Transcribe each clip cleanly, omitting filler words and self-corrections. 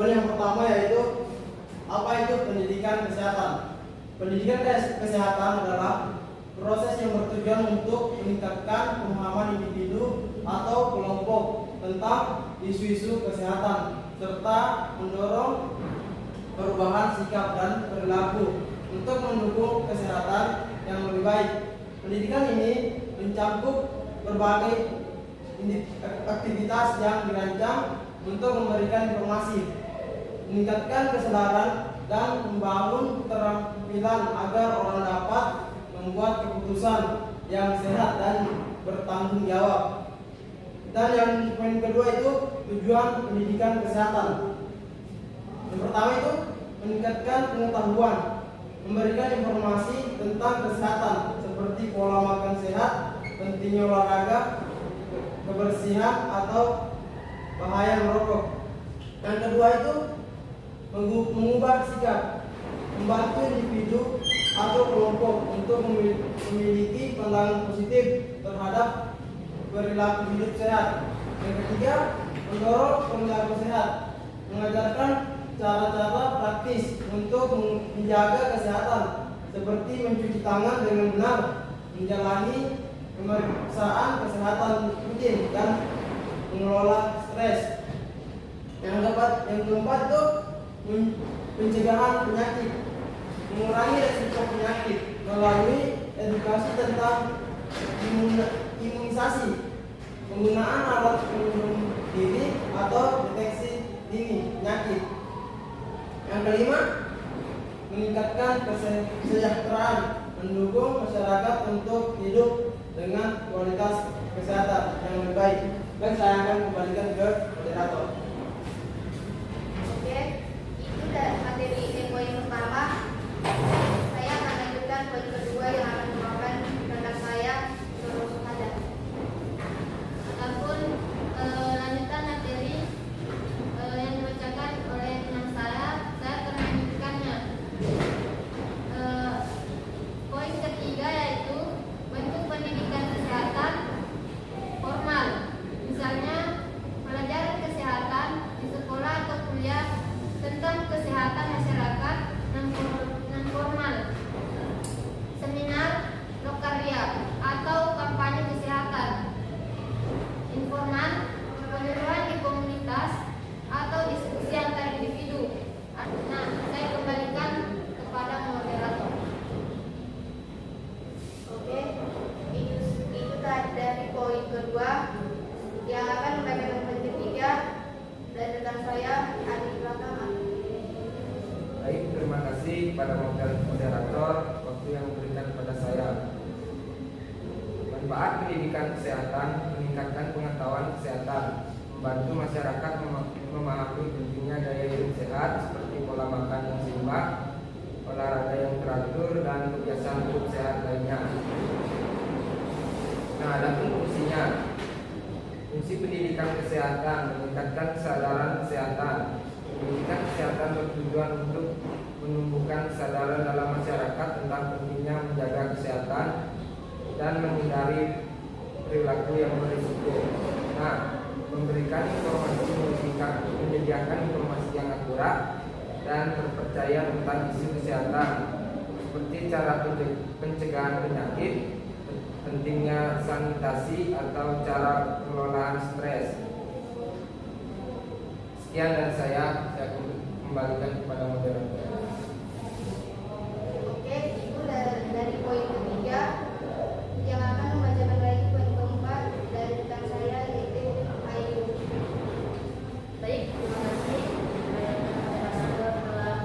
Poin yang pertama yaitu apa itu pendidikan kesehatan. Pendidikan kesehatan adalah proses yang bertujuan untuk meningkatkan pemahaman individu atau kelompok tentang isu-isu kesehatan serta mendorong perubahan sikap dan perilaku untuk mendukung kesehatan yang lebih baik. Pendidikan ini mencakup berbagai aktivitas yang dirancang untuk memberikan informasi, meningkatkan kesadaran, dan membangun keterampilan agar orang dapat membuat keputusan yang sehat dan bertanggung jawab. Dan yang poin kedua itu tujuan pendidikan kesehatan. Yang pertama itu meningkatkan pengetahuan, memberikan informasi tentang kesehatan seperti pola makan sehat, pentingnya olahraga, kebersihan atau bahaya merokok. Yang kedua itu mengubah sikap, membantu individu atau kelompok untuk memiliki pandangan positif terhadap perilaku hidup sehat. Yang ketiga, mendorong perilaku sehat, mengajarkan cara-cara praktis untuk menjaga kesehatan seperti mencuci tangan dengan benar, menjalani pemeriksaan kesehatan rutin, dan mengelola stres. Yang keempat itu pencegahan penyakit, mengurangi risiko penyakit melalui edukasi tentang imunisasi, penggunaan alat pelindung diri atau deteksi dini penyakit. Yang kelima, meningkatkan kesejahteraan, mendukung masyarakat untuk hidup dengan kualitas kesehatan yang lebih baik. Baik, saya akan kembalikan ke moderator. Oke, itu dari materi poin pertama. Saya akan lanjutkan poin kedua yang akan dibawakan rekan saya, Nurul Suhada. Adapun lanjutan materi yang dibacakan oleh teman saya akan melanjutkannya. Poin ketiga yaitu bentuk pendidikan kesehatan formal. Misalnya pelajaran kesehatan di sekolah atau kuliah tentang kesehatan masyarakat non formal, seminar lokaria atau kampanye kesehatan informal, penyuluhan di komunitas atau diskusi antar individu. Nah, saya kembalikan kepada moderator. Oke, itu tadi dari poin kedua. Yang akan membacakan poin ketiga dari rekan saya Adi Pratama. Baik, terima kasih kepada moderator waktu yang diberikan kepada saya. Manfaat pendidikan kesehatan: meningkatkan pengetahuan kesehatan, membantu masyarakat memahami pentingnya gaya hidup sehat seperti pola makan yang seimbang, olahraga yang teratur, dan kebiasaan hidup sehat lainnya. Nah, adapun fungsinya. Fungsi pendidikan kesehatan: meningkatkan kesadaran kesehatan. Pendidikan kesehatan bertujuan untuk menumbuhkan kesadaran dalam masyarakat tentang pentingnya menjaga kesehatan dan menghindari perilaku yang berisiko. Nah, memberikan informasi, menyediakan informasi yang akurat dan terpercaya tentang isu kesehatan seperti cara pencegahan penyakit, pentingnya sanitasi atau cara pengelolaan stres. Sekian dari saya kembalikan kepada moderator. Oke, itu dari poin ketiga. Yang akan membacakan lagi poin keempat dari rekan saya yaitu Ayu. Baik, terima kasih telah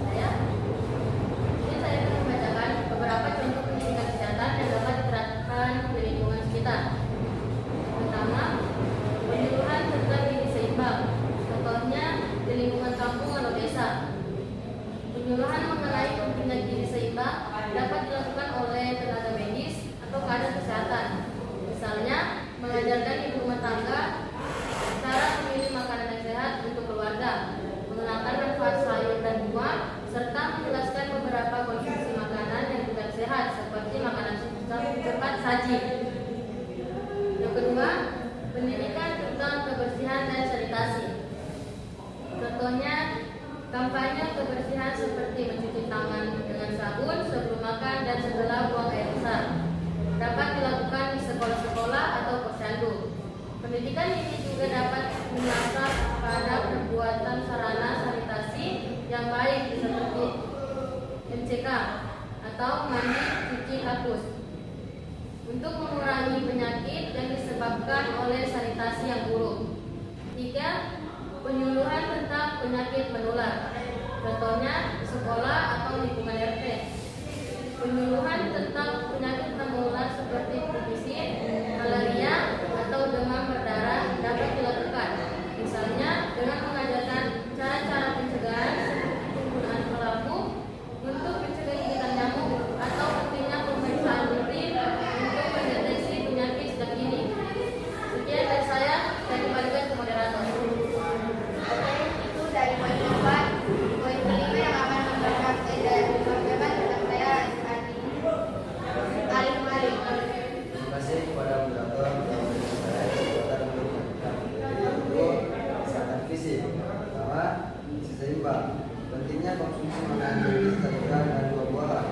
saya. Ini saya akan membacakan beberapa contoh pendidikan kesehatan yang dapat diterapkan di lingkungan sekitar. Pertama, penyuluhan tentang gizi seimbang. Contohnya di lingkungan kampung atau desa. Penyuluhan mengenai pentingnya gizi seimbang dapat dilakukan oleh tenaga medis atau kader kesehatan. Misalnya, mengajarkan ibu rumah tangga cara memilih makanan yang sehat untuk keluarga, mengenalkan manfaat sayur dan buah, serta menjelaskan beberapa konsumsi makanan yang tidak sehat seperti makanan cepat saji. Yang kedua, pendidikan tentang kebersihan dan sanitasi. Contohnya kebersihan seperti mencuci tangan dengan sabun sebelum makan dan setelah buang air besar. Dapat dilakukan di sekolah-sekolah atau posyandu. Pendidikan ini juga dapat menyasar pada perbuatan sarana sanitasi yang baik seperti MCK atau mandi cuci hapus untuk mengurangi penyakit yang disebabkan oleh sanitasi yang buruk. 3. Penyuluhan tentang penyakit menular. Contohnya sekolah atau lingkungan RT. Penyuluhan tentang penyakit menular seperti TBC, malaria, atau demam berdarah dapat dilakukan. Misalnya dengan mengajarkan cara-cara pencegahan seperti penggunaan pelaku untuk mencegah gigitan nyamuk atau pentingnya pemeriksaan rutin untuk mendeteksi penyakit sejak dini. Sekian dari saya kembalikan ke moderator. Oke, itu dari poin 4. Poin kelima yang akan membacakan tentang saya Adi. Alif Malik. Terima kasih kepada moderator yang memberikan saya kesempatan untuk menyampaikan yaitu kesehatan fisik. Pertama, gizi seimbang. Pentingnya konsumsi makanan bergizi sayuran dan buah-buahan.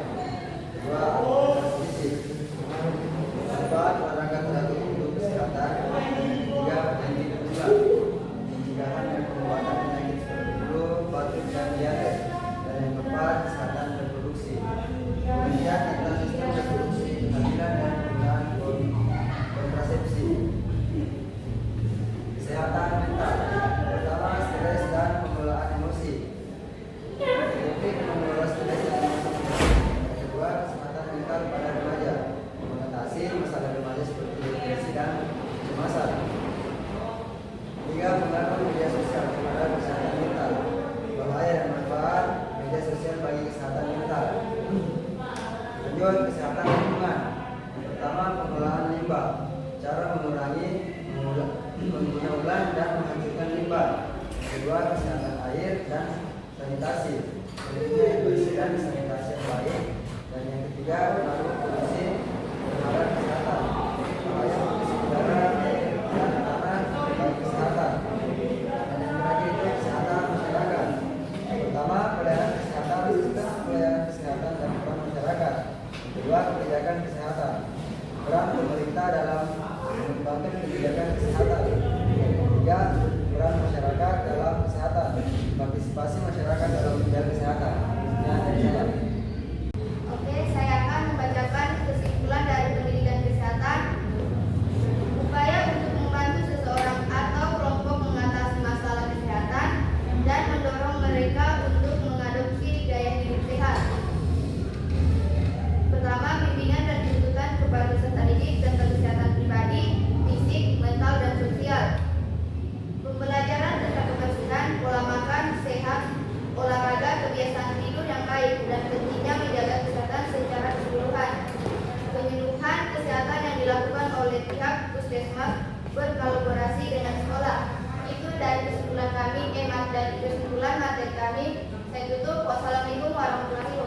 Kedua, aktivitas fisik. Manfaat olahraga teratur untuk kesehatan. Ketiga, penyakit menular. Pencegahan dan pengobatan penyakit seperti flu, batuk, dan diabetes. Dan yang keempat, kesehatan reproduksi. Kemudian tentang sistem reproduksi, kehamilan dan penggunaan kontrasepsi. Kesehatan mental. Pertama, stres dan pengelolaan emosi. Teknik mengelola stres dan emosi. Kedua, kesehatan mental pada remaja. Mengatasi masalah remaja seperti depresi dan kecemasan. Tiga, pengaruh media sosial kepada kesehatan mental. Bahaya dan manfaat media sosial bagi kesehatan mental. Lanjut, kesehatan lingkungan. Yang pertama, pengelolaan limbah. Cara mengurangi mengguna ulang dan menghancurkan limbah. Kedua, kesehatan air dan sanitasi. Berikutnya, kebersihan sanitasi yang baik. Dan yang ketiga, pengaruh polusi terhadap kesehatan. Bahaya polusi udara dan tanah bagi kesehatan. Dan yang terakhir itu kesehatan masyarakat. Pertama, pelayanan kesehatan, sistem pelayanan kesehatan dan peran masyarakat. Kedua, kebijakan kesehatan. Peran pemerintah dalam mengembangkan kebijakan kesehatan. Yang ketiga, peran masyarakat dalam kesehatan. Partisipasi masyarakat dalam menjaga kesehatan. Nah, dari saya. Oke, saya akan membacakan kesimpulan dari pendidikan kesehatan. Upaya untuk membantu seseorang atau kelompok mengatasi masalah kesehatan dan mendorong mereka untuk mengadopsi gaya hidup sehat. Pertama, bimbingan dan tuntutan kepada peserta didik tentang kesehatan pribadi, fisik, mental, dan sosial. Pembelajaran tentang kebersihan, pola makan sehat, olahraga, kebiasaan tidur yang baik, dan pentingnya menjaga kesehatan secara keseluruhan. Penyuluhan kesehatan yang dilakukan oleh pihak puskesmas berkolaborasi dengan sekolah. Itu dari kesimpulan kami, dari kesimpulan materi kami. Saya tutup. Wassalamualaikum warahmatullahi wabarakatuh.